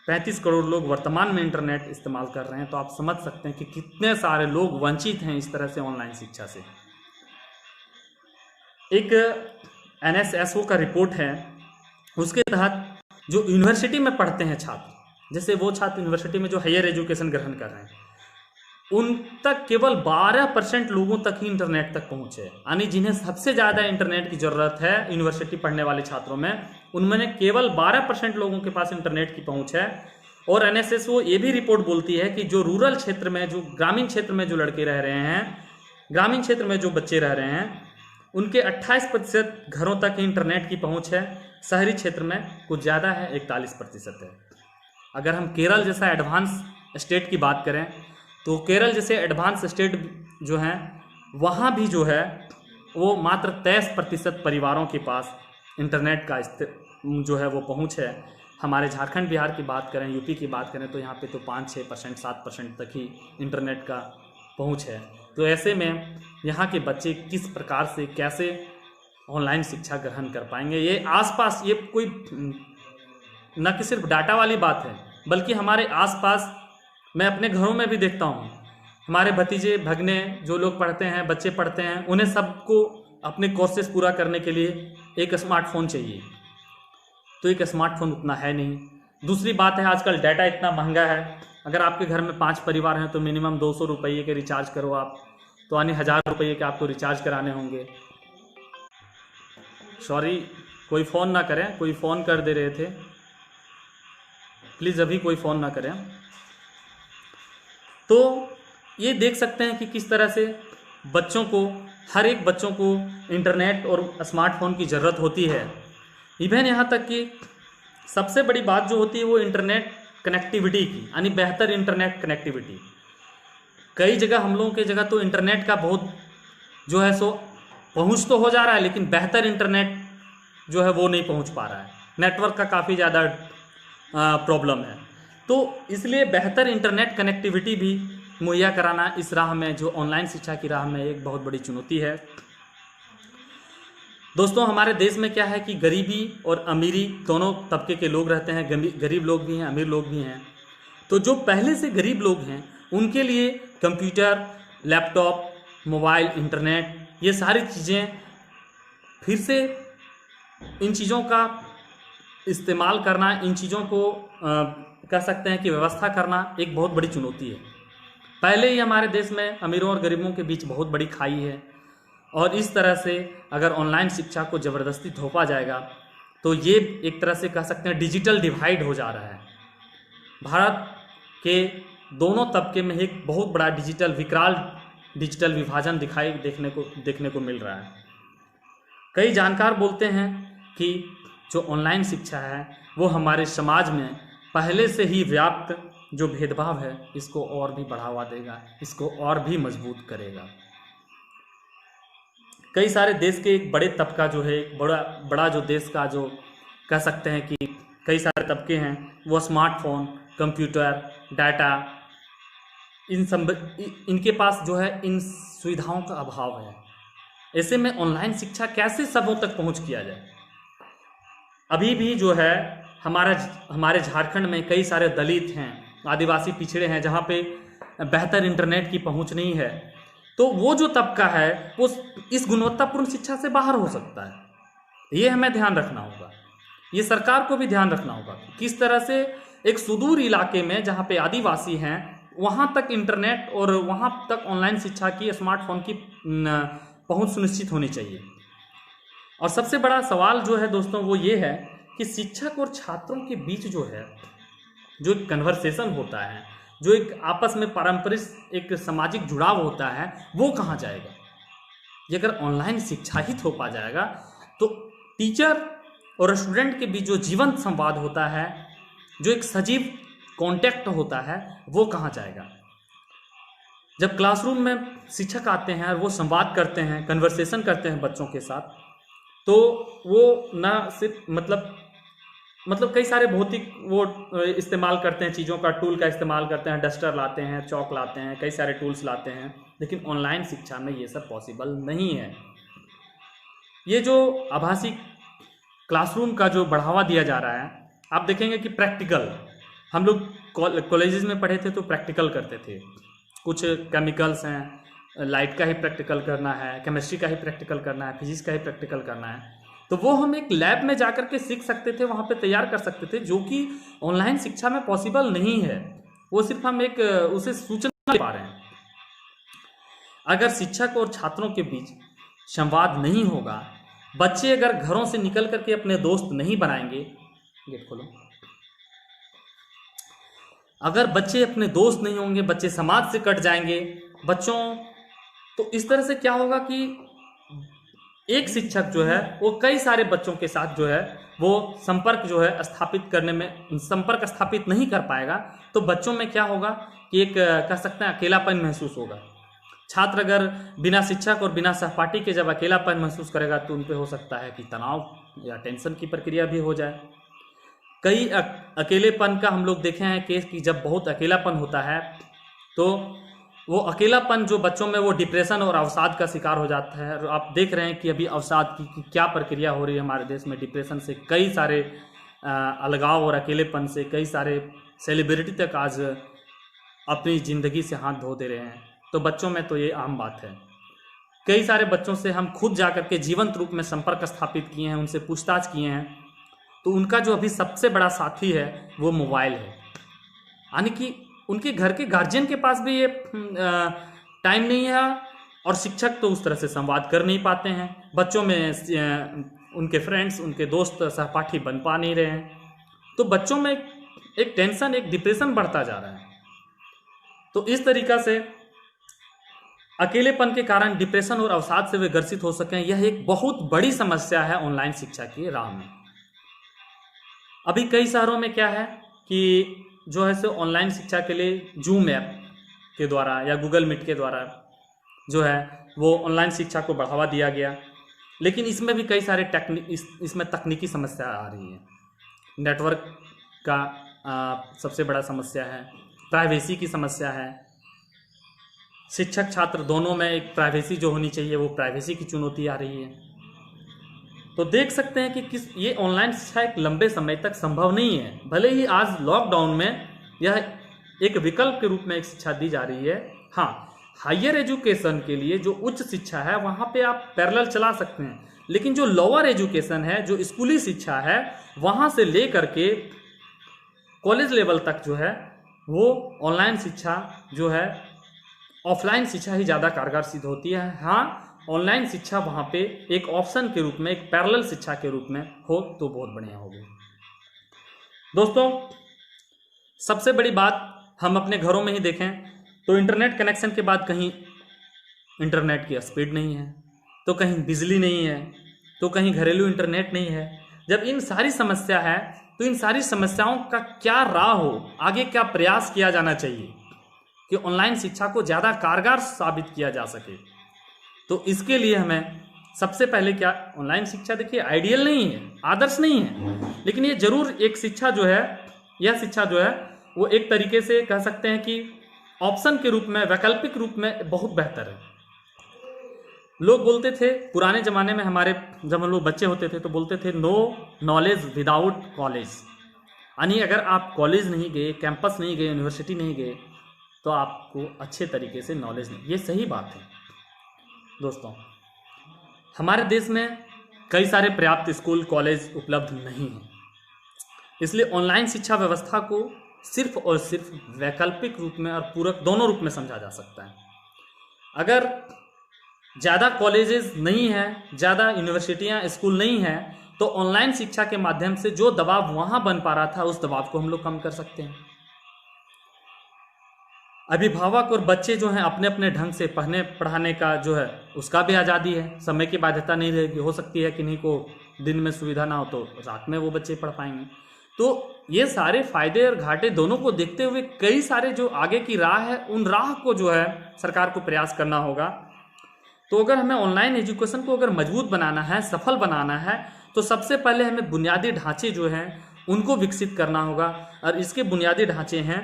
35 करोड़ लोग वर्तमान में इंटरनेट इस्तेमाल कर रहे हैं, तो आप समझ सकते हैं कि कितने सारे लोग वंचित हैं इस तरह से ऑनलाइन शिक्षा से। एक NSSO का रिपोर्ट है, उसके तहत जो यूनिवर्सिटी में पढ़ते हैं छात्र, जैसे वो छात्र यूनिवर्सिटी में जो हायर एजुकेशन ग्रहण कर रहे हैं, उन तक केवल 12% लोगों तक ही इंटरनेट तक पहुंचे। यानी जिन्हें सबसे ज़्यादा इंटरनेट की ज़रूरत है यूनिवर्सिटी पढ़ने वाले छात्रों में, उनमें केवल 12% लोगों के पास इंटरनेट की पहुंच है। और NSSO ये भी रिपोर्ट बोलती है कि जो रूरल क्षेत्र में, जो ग्रामीण क्षेत्र में जो लड़के रह रहे हैं, ग्रामीण क्षेत्र में जो बच्चे रह रहे हैं, उनके 28% घरों तक इंटरनेट की पहुँच है। शहरी क्षेत्र में कुछ ज़्यादा है, 41% है। अगर हम केरल जैसा एडवांस स्टेट की बात करें तो केरल जैसे एडवांस स्टेट जो हैं वहाँ भी जो है वो मात्र 23% परिवारों के पास इंटरनेट का जो है वो पहुँच है। हमारे झारखंड बिहार की बात करें, यूपी की बात करें तो यहाँ पे तो 5-6%, 7% तक ही इंटरनेट का पहुँच है। तो ऐसे में यहाँ के बच्चे किस प्रकार से कैसे ऑनलाइन शिक्षा ग्रहण कर पाएंगे? ये आसपास, ये कोई न कि सिर्फ डाटा वाली बात है, बल्कि हमारे आसपास मैं अपने घरों में भी देखता हूँ, हमारे भतीजे भगने जो लोग पढ़ते हैं, बच्चे पढ़ते हैं, उन्हें सबको अपने कोर्सेज पूरा करने के लिए एक स्मार्टफोन चाहिए। तो एक स्मार्टफोन उतना है नहीं। दूसरी बात है, आजकल डाटा इतना महंगा है, अगर आपके घर में 5 परिवार हैं तो मिनिमम 200 रुपये के रिचार्ज करो आप, तो यानी 1000 रुपये के आपको रिचार्ज कराने होंगे। सॉरी, कोई फ़ोन ना करें, कोई फ़ोन कर दे रहे थे, प्लीज़ अभी कोई फ़ोन ना करें। तो ये देख सकते हैं कि किस तरह से बच्चों को, हर एक बच्चों को इंटरनेट और स्मार्टफोन की ज़रूरत होती है। इवन यहाँ तक कि सबसे बड़ी बात जो होती है वो इंटरनेट कनेक्टिविटी की, यानी बेहतर इंटरनेट कनेक्टिविटी। कई जगह हम लोगों की जगह तो इंटरनेट का बहुत जो है सो पहुँच तो हो जा रहा है, लेकिन बेहतर इंटरनेट जो है वो नहीं पहुँच पा रहा है, नेटवर्क का काफ़ी ज़्यादा प्रॉब्लम है। तो इसलिए बेहतर इंटरनेट कनेक्टिविटी भी मुहैया कराना इस राह में, जो ऑनलाइन शिक्षा की राह में, एक बहुत बड़ी चुनौती है। दोस्तों हमारे देश में क्या है कि गरीबी और अमीरी दोनों तबके के लोग रहते हैं, गरीब लोग भी हैं, अमीर लोग भी हैं। तो जो पहले से गरीब लोग हैं उनके लिए कंप्यूटर, लैपटॉप, मोबाइल, इंटरनेट, ये सारी चीज़ें फिर से इन चीज़ों का इस्तेमाल करना, इन चीज़ों को कह सकते हैं कि व्यवस्था करना एक बहुत बड़ी चुनौती है। पहले ही हमारे देश में अमीरों और गरीबों के बीच बहुत बड़ी खाई है, और इस तरह से अगर ऑनलाइन शिक्षा को ज़बरदस्ती थोपा जाएगा तो ये एक तरह से कह सकते हैं डिजिटल डिवाइड हो जा रहा है। भारत के दोनों तबके में एक बहुत बड़ा विकराल डिजिटल विभाजन देखने को मिल रहा है। कई जानकार बोलते हैं कि जो ऑनलाइन शिक्षा है वो हमारे समाज में पहले से ही व्याप्त जो भेदभाव है इसको और भी बढ़ावा देगा, इसको और भी मजबूत करेगा। कई सारे देश के एक बड़े तबका जो है, बड़ा जो देश का जो कह सकते हैं कि कई सारे तबके हैं वो स्मार्टफोन, कंप्यूटर, डाटा, इनके पास जो है इन सुविधाओं का अभाव है। ऐसे में ऑनलाइन शिक्षा कैसे सबों तक पहुंच किया जाए? अभी भी जो है हमारे झारखंड में कई सारे दलित हैं, आदिवासी पिछड़े हैं, जहाँ पे बेहतर इंटरनेट की पहुंच नहीं है। तो वो जो तबका है वो इस गुणवत्तापूर्ण शिक्षा से बाहर हो सकता है। ये हमें ध्यान रखना होगा, ये सरकार को भी ध्यान रखना होगा कि किस तरह से एक सुदूर इलाके में जहाँ पे आदिवासी हैं वहाँ तक इंटरनेट और वहाँ तक ऑनलाइन शिक्षा की, स्मार्टफोन की पहुँच सुनिश्चित होनी चाहिए। और सबसे बड़ा सवाल जो है दोस्तों वो ये है कि शिक्षक और छात्रों के बीच जो है जो एक कन्वर्सेशन होता है, जो एक आपस में पारंपरिक एक सामाजिक जुड़ाव होता है, वो कहाँ जाएगा? ये अगर ऑनलाइन शिक्षा ही थोपा जाएगा तो टीचर और स्टूडेंट के बीच जो जीवंत संवाद होता है, जो एक सजीव कांटेक्ट होता है, वो कहाँ जाएगा? जब क्लासरूम में शिक्षक आते हैं और वो संवाद करते हैं, कन्वर्सेशन करते हैं बच्चों के साथ, तो वो ना सिर्फ मतलब कई सारे भौतिक वो इस्तेमाल करते हैं, चीज़ों का टूल का इस्तेमाल करते हैं, डस्टर लाते हैं, चौक लाते हैं, कई सारे टूल्स लाते हैं, लेकिन ऑनलाइन शिक्षा में ये सब पॉसिबल नहीं है। ये जो आभासी क्लासरूम का जो बढ़ावा दिया जा रहा है, आप देखेंगे कि प्रैक्टिकल, हम लोग कॉलेजेस में पढ़े थे तो प्रैक्टिकल करते थे, कुछ केमिकल्स हैं, लाइट का ही प्रैक्टिकल करना है, केमिस्ट्री का ही प्रैक्टिकल करना है, फिजिक्स का ही प्रैक्टिकल करना है, तो वो हम एक लैब में जाकर के सीख सकते थे, वहाँ पे तैयार कर सकते थे, जो कि ऑनलाइन शिक्षा में पॉसिबल नहीं है। वो सिर्फ हम एक उसे सूचना पा रहे हैं। अगर शिक्षक और छात्रों के बीच संवाद नहीं होगा, बच्चे अगर घरों से निकल करके अपने दोस्त नहीं बनाएंगे, गेट खोलो, अगर बच्चे अपने दोस्त नहीं होंगे, बच्चे समाज से कट जाएंगे बच्चों, तो इस तरह से क्या होगा कि एक शिक्षक जो है वो कई सारे बच्चों के साथ जो है वो संपर्क जो है स्थापित करने में संपर्क स्थापित नहीं कर पाएगा। तो बच्चों में क्या होगा कि एक कह सकते हैं अकेलापन महसूस होगा। छात्र अगर बिना शिक्षक और बिना सहपाठी के जब अकेलापन महसूस करेगा तो उन पे हो सकता है कि तनाव या टेंशन की प्रक्रिया भी हो जाए। कई अकेलेपन का हम लोग देखे हैं केस कि जब बहुत अकेलापन होता है तो वो अकेलापन जो बच्चों में वो डिप्रेशन और अवसाद का शिकार हो जाता है। और आप देख रहे हैं कि अभी अवसाद की क्या प्रक्रिया हो रही है हमारे देश में। डिप्रेशन से कई सारे अलगाव और अकेलेपन से कई सारे सेलिब्रिटी तक आज अपनी ज़िंदगी से हाथ धो दे रहे हैं। तो बच्चों में तो ये आम बात है। कई सारे बच्चों से हम खुद जाकर के जीवंत रूप में संपर्क स्थापित किए हैं, उनसे पूछताछ किए हैं, तो उनका जो अभी सबसे बड़ा साथी है वो मोबाइल है। यानी कि उनके घर के गार्जियन के पास भी ये टाइम नहीं है और शिक्षक तो उस तरह से संवाद कर नहीं पाते हैं। बच्चों में उनके फ्रेंड्स, उनके दोस्त, सहपाठी बन पा नहीं रहे हैं। तो बच्चों में एक टेंशन, एक डिप्रेशन बढ़ता जा रहा है। तो इस तरीका से अकेलेपन के कारण डिप्रेशन और अवसाद से वे ग्रसित हो सकें, यह एक बहुत बड़ी समस्या है ऑनलाइन शिक्षा की राह में। अभी कई शहरों में क्या है कि जो है सो ऑनलाइन शिक्षा के लिए जूम ऐप के द्वारा या गूगल मीट के द्वारा जो है वो ऑनलाइन शिक्षा को बढ़ावा दिया गया। लेकिन इसमें भी कई सारे इसमें तकनीकी समस्या आ रही है। नेटवर्क का सबसे बड़ा समस्या है, प्राइवेसी की समस्या है। शिक्षक छात्र दोनों में एक प्राइवेसी जो होनी चाहिए वो प्राइवेसी की चुनौती आ रही है। तो देख सकते हैं कि ये ऑनलाइन शिक्षा एक लंबे समय तक संभव नहीं है। भले ही आज लॉकडाउन में यह एक विकल्प के रूप में एक शिक्षा दी जा रही है। हाँ, हायर एजुकेशन के लिए जो उच्च शिक्षा है वहाँ पे आप पैरेलल चला सकते हैं, लेकिन जो लोअर एजुकेशन है, जो स्कूली शिक्षा है, वहाँ से ले करके कॉलेज लेवल तक जो है वो ऑनलाइन शिक्षा जो है ऑफलाइन शिक्षा ही ज़्यादा कारगर सिद्ध होती है। हाँ, ऑनलाइन शिक्षा वहाँ पे एक ऑप्शन के रूप में, एक पैरेलल शिक्षा के रूप में हो तो बहुत बढ़िया होगी। दोस्तों, सबसे बड़ी बात हम अपने घरों में ही देखें तो इंटरनेट कनेक्शन के बाद कहीं इंटरनेट की स्पीड नहीं है, तो कहीं बिजली नहीं है, तो कहीं घरेलू इंटरनेट नहीं है। जब इन सारी समस्या है तो इन सारी समस्याओं का क्या राह हो, आगे क्या प्रयास किया जाना चाहिए कि ऑनलाइन शिक्षा को ज़्यादा कारगर साबित किया जा सके। तो इसके लिए हमें सबसे पहले क्या, ऑनलाइन शिक्षा देखिए आइडियल नहीं है, आदर्श नहीं है, लेकिन ये जरूर एक शिक्षा जो है, यह शिक्षा जो है वो एक तरीके से कह सकते हैं कि ऑप्शन के रूप में, वैकल्पिक रूप में बहुत बेहतर है। लोग बोलते थे पुराने जमाने में, हमारे जब हम लोग बच्चे होते थे तो बोलते थे नो नॉलेज विदाउट कॉलेज, यानी अगर आप कॉलेज नहीं गए, कैंपस नहीं गए, यूनिवर्सिटी नहीं गए तो आपको अच्छे तरीके से नॉलेज नहीं। ये सही बात है दोस्तों। हमारे देश में कई सारे पर्याप्त स्कूल कॉलेज उपलब्ध नहीं हैं, इसलिए ऑनलाइन शिक्षा व्यवस्था को सिर्फ और सिर्फ वैकल्पिक रूप में और पूरक दोनों रूप में समझा जा सकता है। अगर ज़्यादा कॉलेजेस नहीं हैं, ज़्यादा यूनिवर्सिटियां, स्कूल नहीं हैं, तो ऑनलाइन शिक्षा के माध्यम से जो दबाव वहां बन पा रहा था उस दबाव को हम लोग कम कर सकते हैं। अभिभावक और बच्चे जो हैं अपने अपने ढंग से पढ़ने पढ़ाने का जो है उसका भी आज़ादी है, समय की बाध्यता नहीं रहेगी। हो सकती है किन्हीं को दिन में सुविधा ना हो तो रात में वो बच्चे पढ़ पाएंगे। तो ये सारे फायदे और घाटे दोनों को देखते हुए कई सारे जो आगे की राह है, उन राह को जो है सरकार को प्रयास करना होगा। तो अगर हमें ऑनलाइन एजुकेशन को अगर मजबूत बनाना है, सफल बनाना है, तो सबसे पहले हमें बुनियादी ढांचे जो हैं उनको विकसित करना होगा। और इसके बुनियादी ढांचे हैं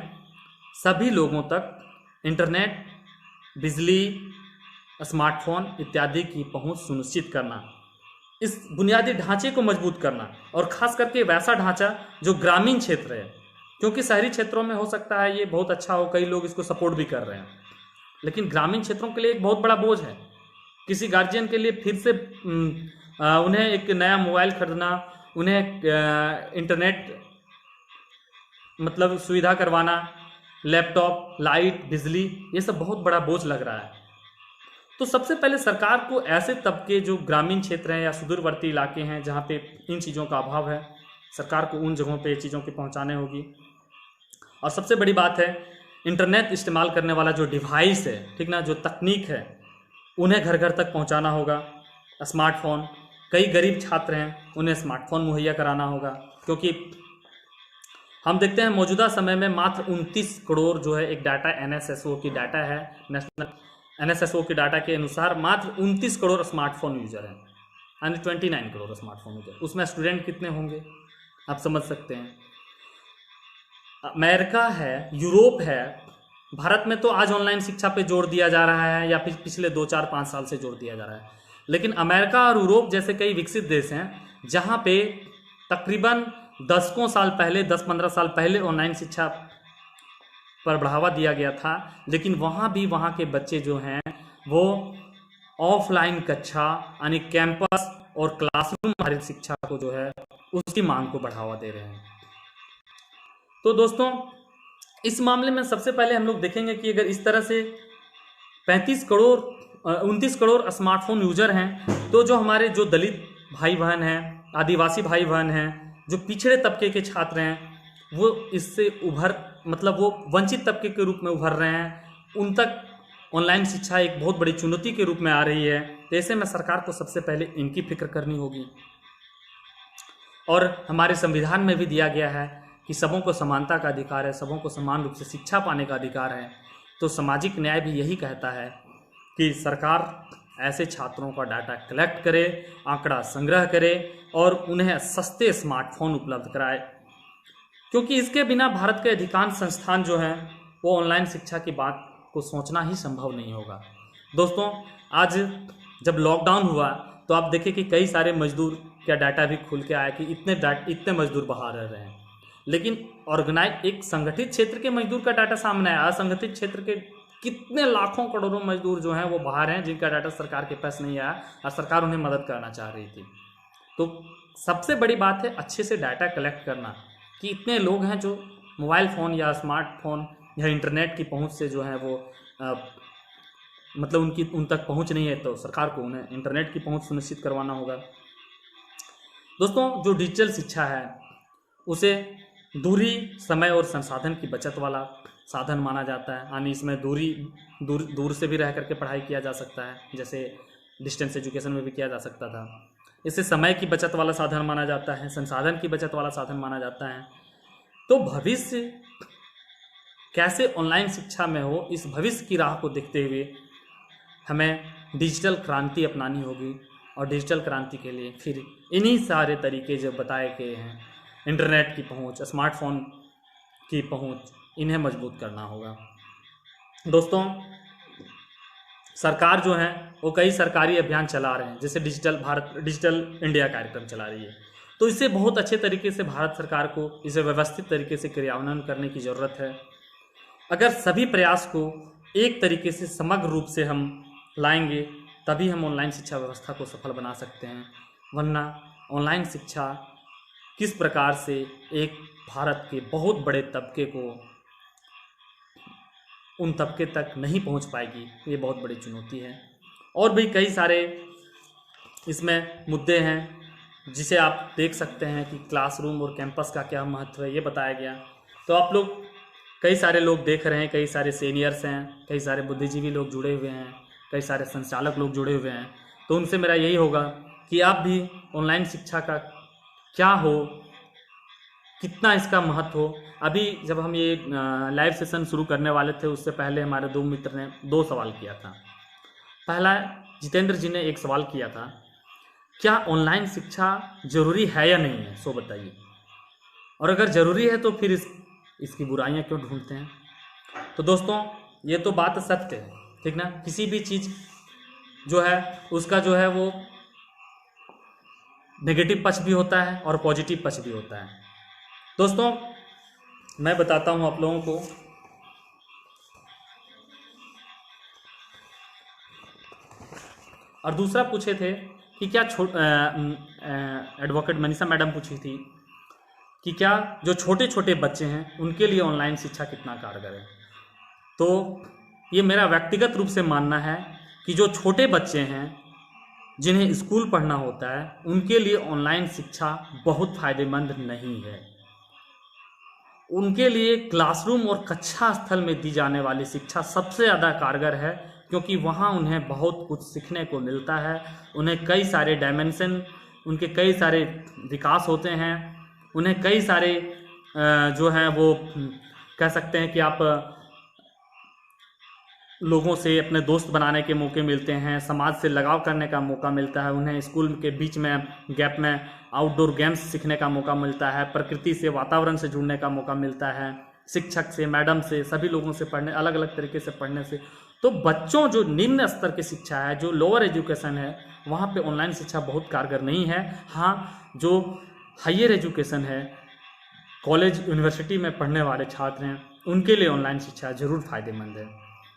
सभी लोगों तक इंटरनेट, बिजली, स्मार्टफोन इत्यादि की पहुंच सुनिश्चित करना, इस बुनियादी ढांचे को मजबूत करना, और खास करके वैसा ढांचा जो ग्रामीण क्षेत्र है, क्योंकि शहरी क्षेत्रों में हो सकता है ये बहुत अच्छा हो, कई लोग इसको सपोर्ट भी कर रहे हैं, लेकिन ग्रामीण क्षेत्रों के लिए एक बहुत बड़ा बोझ है। किसी गार्जियन के लिए फिर से उन्हें एक नया मोबाइल खरीदना, उन्हें इंटरनेट मतलब सुविधा करवाना, लैपटॉप, लाइट, बिजली, ये सब बहुत बड़ा बोझ लग रहा है। तो सबसे पहले सरकार को ऐसे तबके जो ग्रामीण क्षेत्र हैं या सुदूरवर्ती इलाके हैं जहाँ पे इन चीज़ों का अभाव है, सरकार को उन जगहों पे चीज़ों की पहुँचाने होगी। और सबसे बड़ी बात है इंटरनेट इस्तेमाल करने वाला जो डिवाइस है, ठीक ना, जो तकनीक है, उन्हें घर घर तक पहुँचाना होगा। स्मार्टफोन, कई गरीब छात्र हैं उन्हें स्मार्टफोन मुहैया कराना होगा, क्योंकि हम देखते हैं मौजूदा समय में मात्र 29 करोड़ जो है एक डाटा NSSO की डाटा है, नेशनल NSSO की डाटा के अनुसार मात्र 29 करोड़ स्मार्टफोन यूजर हैं, यानी 29 करोड़ स्मार्टफोन यूजर। उसमें स्टूडेंट कितने होंगे आप समझ सकते हैं। अमेरिका है, यूरोप है, भारत में तो आज ऑनलाइन शिक्षा पे जोर दिया जा रहा है, या फिर पिछले 2-4-5 साल से जोर दिया जा रहा है, लेकिन अमेरिका और यूरोप जैसे कई विकसित देश हैं जहाँ पे तकरीबन दशकों साल पहले, 10-15 साल पहले ऑनलाइन शिक्षा पर बढ़ावा दिया गया था, लेकिन वहाँ भी वहाँ के बच्चे जो हैं वो ऑफलाइन कक्षा यानी कैंपस और क्लासरूम आधारित शिक्षा को जो है उसकी मांग को बढ़ावा दे रहे हैं। तो दोस्तों इस मामले में सबसे पहले हम लोग देखेंगे कि अगर इस तरह से 29 करोड़ स्मार्टफोन यूजर हैं, तो जो हमारे जो दलित भाई बहन हैं, आदिवासी भाई बहन हैं, जो पिछड़े तबके के छात्र हैं, वो इससे मतलब वो वंचित तबके के रूप में उभर रहे हैं, उन तक ऑनलाइन शिक्षा एक बहुत बड़ी चुनौती के रूप में आ रही है। तो ऐसे में सरकार को सबसे पहले इनकी फिक्र करनी होगी। और हमारे संविधान में भी दिया गया है कि सबों को समानता का अधिकार है, सबों को समान रूप से शिक्षा पाने का अधिकार है। तो सामाजिक न्याय भी यही कहता है कि सरकार ऐसे छात्रों का डाटा कलेक्ट करे, आंकड़ा संग्रह करे और उन्हें सस्ते स्मार्टफोन उपलब्ध कराए, क्योंकि इसके बिना भारत के अधिकांश संस्थान जो हैं वो ऑनलाइन शिक्षा की बात को सोचना ही संभव नहीं होगा। दोस्तों आज जब लॉकडाउन हुआ तो आप देखें कि कई सारे मजदूर का डाटा भी खुल के आया कि इतने मजदूर बाहर रह रहे हैं, लेकिन ऑर्गेनाइज एक संगठित क्षेत्र के मजदूर का डाटा सामने आया। असंगठित क्षेत्र के कितने लाखों करोड़ों मजदूर जो हैं वो बाहर हैं, जिनका डाटा सरकार के पास नहीं आया और सरकार उन्हें मदद करना चाह रही थी। तो सबसे बड़ी बात है अच्छे से डाटा कलेक्ट करना कि इतने लोग हैं जो मोबाइल फ़ोन या स्मार्टफोन या इंटरनेट की पहुंच से जो है वो मतलब उन तक पहुंच नहीं है, तो सरकार को उन्हें इंटरनेट की पहुंच सुनिश्चित करवाना होगा। दोस्तों जो डिजिटल शिक्षा है उसे दूरी, समय और संसाधन की बचत वाला साधन माना जाता है, यानी इसमें दूर से भी रह करके पढ़ाई किया जा सकता है, जैसे डिस्टेंस एजुकेशन में भी किया जा सकता था। इसे समय की बचत वाला साधन माना जाता है, संसाधन की बचत वाला साधन माना जाता है। तो भविष्य कैसे ऑनलाइन शिक्षा में हो, इस भविष्य की राह को देखते हुए हमें डिजिटल क्रांति अपनानी होगी। और डिजिटल क्रांति के लिए फिर इन्हीं सारे तरीके जो बताए गए हैं, इंटरनेट की पहुंच, स्मार्टफोन की पहुंच, इन्हें मजबूत करना होगा। दोस्तों, सरकार जो है वो कई सरकारी अभियान चला रहे हैं, जैसे डिजिटल इंडिया कार्यक्रम चला रही है। तो इसे बहुत अच्छे तरीके से भारत सरकार को इसे व्यवस्थित तरीके से क्रियान्वयन करने की ज़रूरत है। अगर सभी प्रयास को एक तरीके से समग्र रूप से हम लाएंगे तभी हम ऑनलाइन शिक्षा व्यवस्था को सफल बना सकते हैं, वरना ऑनलाइन शिक्षा किस प्रकार से एक भारत के बहुत बड़े तबके को उन तबके तक नहीं पहुंच पाएगी, ये बहुत बड़ी चुनौती है। और भी कई सारे इसमें मुद्दे हैं जिसे आप देख सकते हैं कि क्लासरूम और कैंपस का क्या महत्व है, ये बताया गया। तो आप लोग, कई सारे लोग देख रहे हैं, कई सारे सीनियर्स हैं, कई सारे बुद्धिजीवी लोग जुड़े हुए हैं, कई सारे संचालक लोग जुड़े हुए हैं। तो उनसे मेरा यही होगा कि आप भी ऑनलाइन शिक्षा का क्या हो, कितना इसका महत्व हो। अभी जब हम ये लाइव सेशन शुरू करने वाले थे उससे पहले हमारे दो मित्र ने 2 सवाल किया था। पहला, जितेंद्र जी ने एक सवाल किया था, क्या ऑनलाइन शिक्षा जरूरी है या नहीं है, सो बताइए। और अगर जरूरी है तो फिर इसकी बुराइयां क्यों ढूंढते हैं। तो दोस्तों, ये तो बात सत्य है, ठीक ना। किसी भी चीज़ जो है उसका जो है वो नेगेटिव पक्ष भी होता है और पॉजिटिव पक्ष भी होता है। दोस्तों, मैं बताता हूँ आप लोगों को, और दूसरा पूछे थे कि क्या एडवोकेट मनीषा मैडम पूछी थी कि क्या जो छोटे छोटे बच्चे हैं उनके लिए ऑनलाइन शिक्षा कितना कारगर है। तो ये मेरा व्यक्तिगत रूप से मानना है कि जो छोटे बच्चे हैं जिन्हें स्कूल पढ़ना होता है उनके लिए ऑनलाइन शिक्षा बहुत फायदेमंद नहीं है। उनके लिए क्लासरूम और कक्षा स्थल में दी जाने वाली शिक्षा सबसे ज़्यादा कारगर है, क्योंकि वहाँ उन्हें बहुत कुछ सीखने को मिलता है। उन्हें कई सारे डायमेंशन, उनके कई सारे विकास होते हैं, उन्हें कई सारे जो हैं वो कह सकते हैं कि आप लोगों से अपने दोस्त बनाने के मौके मिलते हैं, समाज से लगाव करने का मौका मिलता है। उन्हें स्कूल के बीच में गैप में आउटडोर गेम्स सीखने का मौका मिलता है, प्रकृति से, वातावरण से जुड़ने का मौका मिलता है, शिक्षक से, मैडम से, सभी लोगों से पढ़ने, अलग अलग तरीके से पढ़ने से। तो बच्चों जो निम्न स्तर की शिक्षा है, जो लोअर एजुकेशन है, वहाँ पे ऑनलाइन शिक्षा बहुत कारगर नहीं है। हाँ, जो हायर एजुकेशन है, कॉलेज यूनिवर्सिटी में पढ़ने वाले छात्र हैं, उनके लिए ऑनलाइन शिक्षा जरूर फायदेमंद है।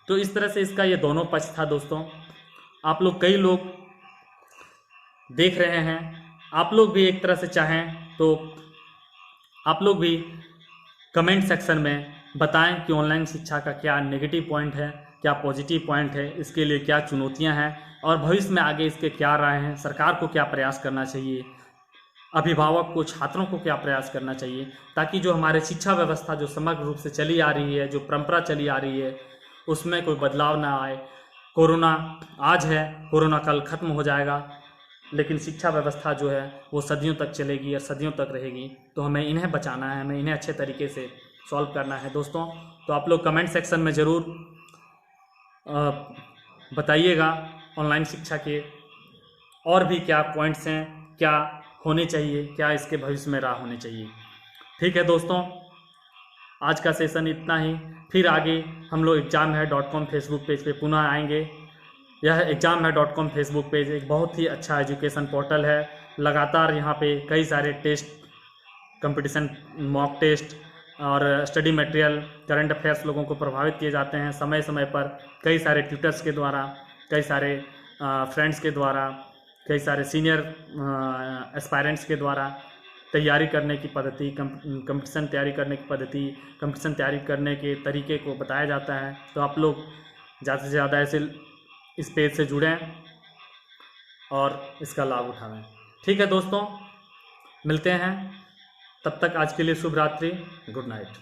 तो इस तरह से इसका ये दोनों पक्ष था। दोस्तों, आप लोग, कई लोग देख रहे हैं, आप लोग भी एक तरह से चाहें तो आप लोग भी कमेंट सेक्शन में बताएं कि ऑनलाइन शिक्षा का क्या नेगेटिव पॉइंट है, क्या पॉजिटिव पॉइंट है, इसके लिए क्या चुनौतियां हैं और भविष्य में आगे इसके क्या राय हैं, सरकार को क्या प्रयास करना चाहिए, अभिभावक को, छात्रों को क्या प्रयास करना चाहिए, ताकि जो हमारे शिक्षा व्यवस्था जो समग्र रूप से चली आ रही है, जो परंपरा चली आ रही है, उसमें कोई बदलाव ना आए। कोरोना आज है, कोरोना कल खत्म हो जाएगा, लेकिन शिक्षा व्यवस्था जो है वो सदियों तक चलेगी और सदियों तक रहेगी। तो हमें इन्हें बचाना है, हमें इन्हें अच्छे तरीके से सॉल्व करना है। दोस्तों, तो आप लोग कमेंट सेक्शन में ज़रूर बताइएगा ऑनलाइन शिक्षा के और भी क्या पॉइंट्स हैं, क्या होने चाहिए, क्या इसके भविष्य में राह होने चाहिए। ठीक है दोस्तों, आज का सेशन इतना ही। फिर आगे हम लोग examhai.com फेसबुक पेज पे पुनः आएंगे। यह examhai.com फेसबुक पेज एक बहुत ही अच्छा एजुकेशन पोर्टल है। लगातार यहाँ पे कई सारे टेस्ट, कंपटीशन, मॉक टेस्ट और स्टडी मटेरियल, करंट अफेयर्स लोगों को प्रभावित किए जाते हैं समय समय पर, कई सारे ट्यूटर्स के द्वारा, कई सारे फ्रेंड्स के द्वारा, कई सारे सीनियर एस्पायरेंट्स के द्वारा तैयारी करने की पद्धति, कंपटीशन तैयारी करने की पद्धति, कंपटीशन तैयारी करने के तरीके को बताया जाता है। तो आप लोग ज़्यादा से ज़्यादा ऐसे इस पेज से जुड़ें और इसका लाभ उठाएं। ठीक है दोस्तों, मिलते हैं, तब तक आज के लिए शुभ रात्रि, गुड नाइट।